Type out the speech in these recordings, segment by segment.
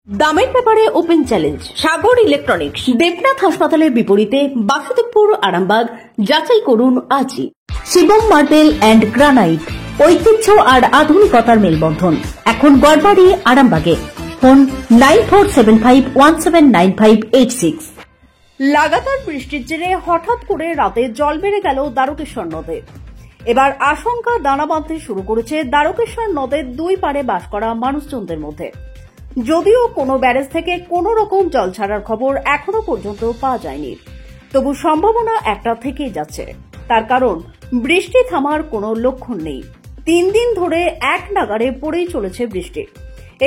দামের ব্যাপারে open challenge সাগর electronics. Debnath হাসপাতালের বিপরীতে বাসুদেবপুর, আরামবাগ। যাচাই করুন আজই। শিবম মার্বেল অ্যান্ড গ্রানাইট, ঐতিহ্য আর আধুনিকতার মেলবন্ধন। এখন গড়বাড়ি, আরামবাগে। ফোন 9475179586। লাগাতার বৃষ্টির জেরে হঠাৎ করে রাতে জল বেড়ে গেল দ্বারকেশ্বর নদে। এবার আশঙ্কা দানা বাঁধতে শুরু করেছে দ্বারকেশ্বর নদের দুই পাড়ে বাস করা মানুষজনদের মধ্যে। যদিও কোনো ব্যারেজ থেকে কোনো রকম জল ছাড়ার খবর এখনো পর্যন্ত পাওয়া যায়নি, তবু সম্ভাবনা একটা থেকেই যাচ্ছে। তার কারণ, বৃষ্টি থামার কোনো লক্ষণ নেই। 3 দিন ধরে এক নাগাড়ে পড়েই চলেছে বৃষ্টি।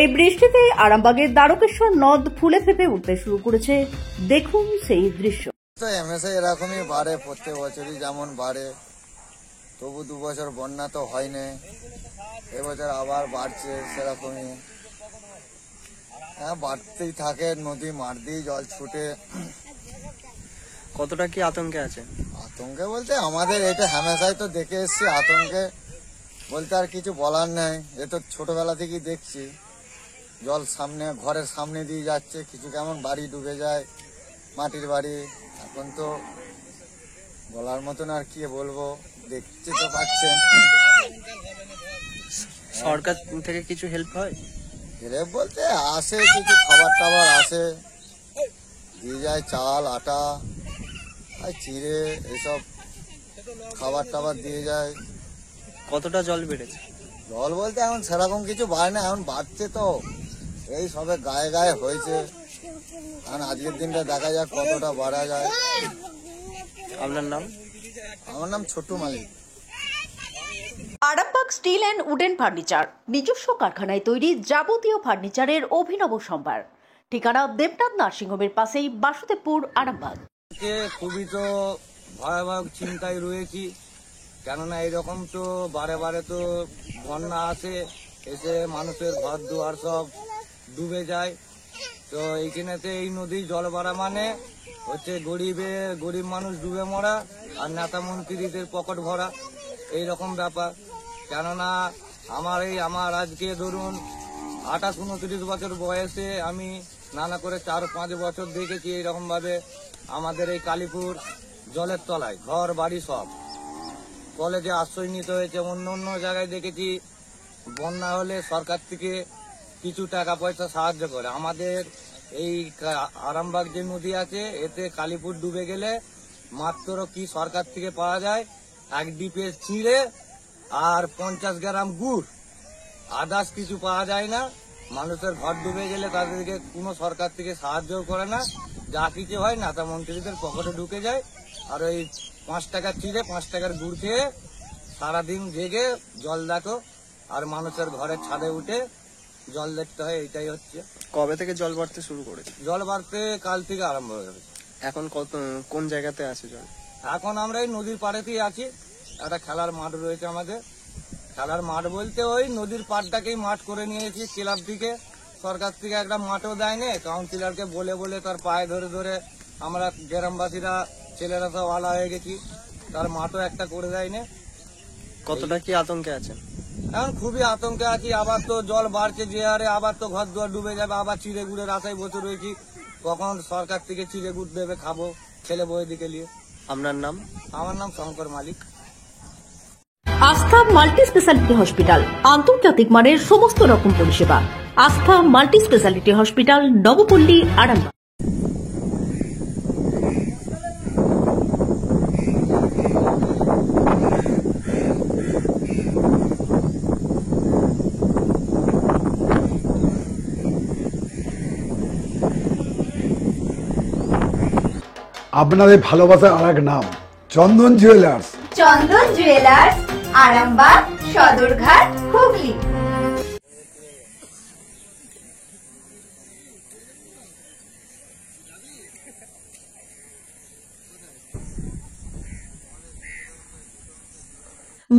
এই বৃষ্টিতে আরামবাগের দ্বারকেশ্বর নদ ফুলে ফেঁপে উঠতে শুরু করেছে। দেখুন সেই দৃশ্য। এরকমই বাড়ে, প্রত্যেক বছরই যেমন বাড়ে, তবু 2 বছর বন্যা তো হয়নি, এবছর আবার বাড়ছে সেরকমই। হ্যাঁ, বাড়তেই থাকে, নদী মাঠ দিয়ে জল ছুটে। কতটা কি আতঙ্কে আছে? আতঙ্কে বলতে আমাদের এটা হামেশাই তো দেখে এসছি, আতঙ্কে বলতে আর কিছু বলার নেই। এ তো ছোটবেলা থেকেই দেখছি জল সামনে, ঘরের সামনে দিয়ে যাচ্ছে, কিছু কেমন বাড়ি ডুবে যায়, মাটির বাড়ি। এখন তো বলার মতন আর কি বলবো, দেখতে তো পাচ্ছেন। সরকার থেকে কিছু হেল্প হয়? হেল্প বলতে আসে, কিছু খাবার টাবার আসে, দিয়ে যায়, চাল, আটা, আর চিড়ে, এসব খাবার টাবার দিয়ে যায়। কতটা জল বেড়েছে? জল বলতে এখন সেরকম কিছু বাড়ে না, এখন বাড়ছে তো, এই সবে গায়ে গায়ে হয়েছে। এখন আজকের দিনটা দেখা যাক কতটা বাড়া যায়। আপনার নাম? আমার নাম Chhotu Malik. Arambagh steel and wooden furniture, নিজস্ব কারখানায় তৈরি যাবতীয় ফার্নিচারের অভিনব সম্ভার। ঠিকানা দেবনাথ নার্সিংহোমের পাশেই, বাসুদেবপুর, আরামবাগ। খুবই তো ভয়াবহ চিন্তায় রয়েছি, কেননা এরকম তো বারে বারে তো বন্যা আসে, এসে মানুষের ঘর দুয়ার সব ডুবে যায়। তো এইখানেতে এই নদীর জল বাড়া মানে হচ্ছে গরিব মানুষ ডুবে মরা, আর নেতা মন্ত্রীদের পকেট ভরা, এইরকম ব্যাপার। কেননা আমার আজকে ধরুন 28-29 বছর বয়সে আমি নানা করে 4-5 বছর দেখেছি এইরকম ভাবে আমাদের এই কালীপুর জলের তলায় ঘর বাড়ি সব কলেজে আশ্রয় নিতে হয়েছে। অন্য অন্য জায়গায় দেখেছি বন্যা হলে সরকার থেকে কিছু টাকা পয়সা সাহায্য করে। আমাদের এই আরামবাগ যে নদী আছে, এতে কালীপুর ডুবে গেলে মাত্র কি সরকার থেকে পাওয়া যায় 1 ডিপে চিড়ে আর 50 গ্রাম গুড়, আদার্স কিছু পাওয়া যায় না। মানুষের ঘর ডুবে গেলে তাদেরকে কোনো সরকার থেকে সাহায্য করে না, যা কিছু হয় নেতা মন্ত্রীদের পকেটে ঢুকে যায়। আর ওই 5 টাকার চিড়ে 5 টাকার গুড় খেয়ে সারাদিন জেগে জল দেখো, আর মানুষের ঘরের ছাদে উঠে জল দেখতে হয়। এটাই হচ্ছে। কবে থেকে জল বাড়তে শুরু করেছে? জল বাড়তে কাল থেকে আরম্ভ হয়ে গেছে। এখন কোন জায়গাতে আছে জল? এখন আমরা এই নদীর পাড়েতেই আছি। একটা খেলার মাঠ রয়েছে আমাদের। খেলার মাঠ বলতে ওই নদীর পাড়টাকেই মাঠ করে নিয়েছি ক্লাব থেকে। সরকার থেকে একটা মাঠও দেয়নি, কাউন্সিলরকে বলে বলে তার পায়ে ধরে ধরে আমরা গ্রামবাসীরা ছেলেরা সব আলা হয়ে গেছি, তার মাঠও একটা করে দেয়নি। কতটা কি আতঙ্কে আছেন? এখন খুবই আতঙ্কে আছি। আবার তো জল বাড়ছে যে হারে, আবার তো ঘর দুয়ার ডুবে যাবে। আবার চিড়ে গুড়ের আশায় বসে রয়েছি, কখন সরকার থেকে চিড়ে গুড় দেবে, খাবো ছেলে বই দিকে নিয়ে। আপনার নাম? আমার নাম শঙ্কর মালিক। আস্থা মাল্টি স্পেশালিটি হসপিটাল, আন্তর্জাতিক মানের সমস্ত রকম পরিষেবা। আস্থা multi speciality hospital, Nabapalli, Arambagh. আপনাদের ভালোবাসার আর এক নাম, চন্দন জুয়েলার্স। চন্দন জুয়েলার্স, আরামবাগ, সদরঘাট, হুগলি।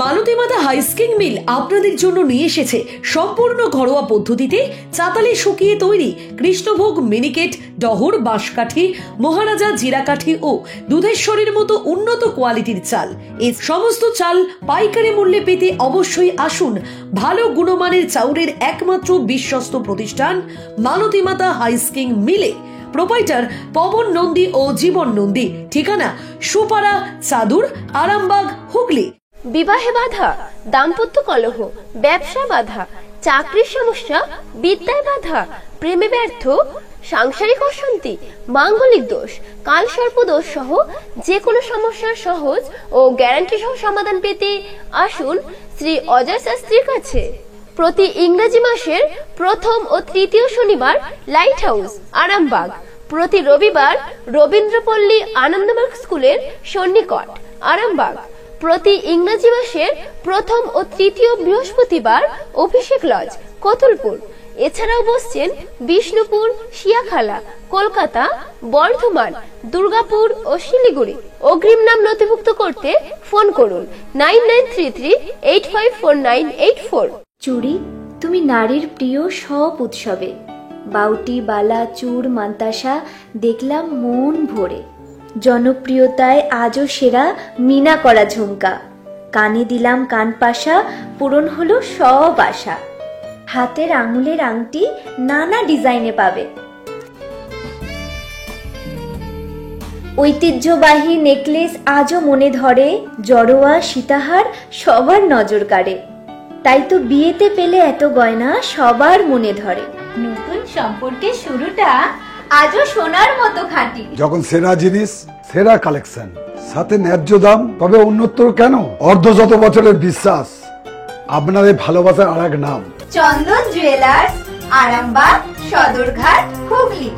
মালতীমাতা হাইস্কিং মিল আপনাদের জন্য নিয়ে এসেছে সম্পূর্ণ ঘরোয়া পদ্ধতিতে চাতালে শুকিয়ে তৈরি কৃষ্ণভোগ মিনিকেট, ডহর, বাঁশকাঠি, মহারাজা জিরাকাঠি ও দুধেশ্বরীর মতো উন্নত কোয়ালিটির চাল। এই সমস্ত চাল পাইকারি মূল্যে পেতে অবশ্যই আসুন ভালো গুণমানের চাউলের একমাত্র বিশ্বস্ত প্রতিষ্ঠান মালতীমাতা হাইস্কিং মিলে। প্রোপাইটার পবন নন্দী ও জীবন নন্দী। ঠিকানা সুপারা, চাদুর, আরামবাগ, হুগলি। বিবাহে বাধা, দাম্পত্য কলহ, ব্যবসা বাধা, চাকরির সমস্যা, বিদ্যায় বাধা, প্রেমে ব্যর্থ, সাংসারিক অশান্তি, মাঙ্গলিক দোষ, কালসর্প দোষ সহ যে কোনো সমস্যার সহজ ও গ্যারান্টি সহ সমাধান পেতে আসুন শ্রী অজয় শাস্ত্রীর কাছে। প্রতি ইংরেজি মাসের প্রথম ও তৃতীয় শনিবার লাইট হাউস, আরামবাগ। প্রতি রবিবার রবীন্দ্রপল্লী আনন্দমার্গ স্কুলের সন্নিকট, আরামবাগ। প্রতি ইংরেজি মাসের প্রথম ও তৃতীয় বৃহস্পতিবার অভিষেক লজ, কতুলপুর। এছাড়াও বসছেন বিষ্ণুপুর, শিয়াখালা, কলকাতা, বর্ধমান, দুর্গাপুর ও শিলিগুড়ি। অগ্রিম নাম নথিভুক্ত করতে ফোন করুন 9933854984। চুড়ি, তুমি নারীর প্রিয় সব উৎসবে। বাউটি, বালা, চূড়, মান্তাসা দেখলাম মন ভরে। জনপ্রিয়তায় আজও সেরা মিনা করা ঝুমকা। কানে দিলাম কানপাশা, পূরণ হলো সব আশা। হাতের আঙুলের আংটি নানা ডিজাইনে পাবে। ঐতিহ্যবাহী নেকলেস আজও মনে ধরে। জড়োয়া, সীতাহার সবার নজর কাড়ে। তাই তো বিয়েতে পেলে এত গয়না সবার মনে ধরে। নতুন সম্পর্কের শুরুটা আজও সোনার মতো খাঁটি। যখন সেরা জিনিস, সেরা কালেকশন, সাথে ন্যায্য দাম, তবে উন্নতর কেন? অর্ধশত বছরের বিশ্বাস, আপনাদের ভালোবাসার আরেক নাম চন্দন জুয়েলার্স, আরামবাগ, সদরঘাট, হুগলি।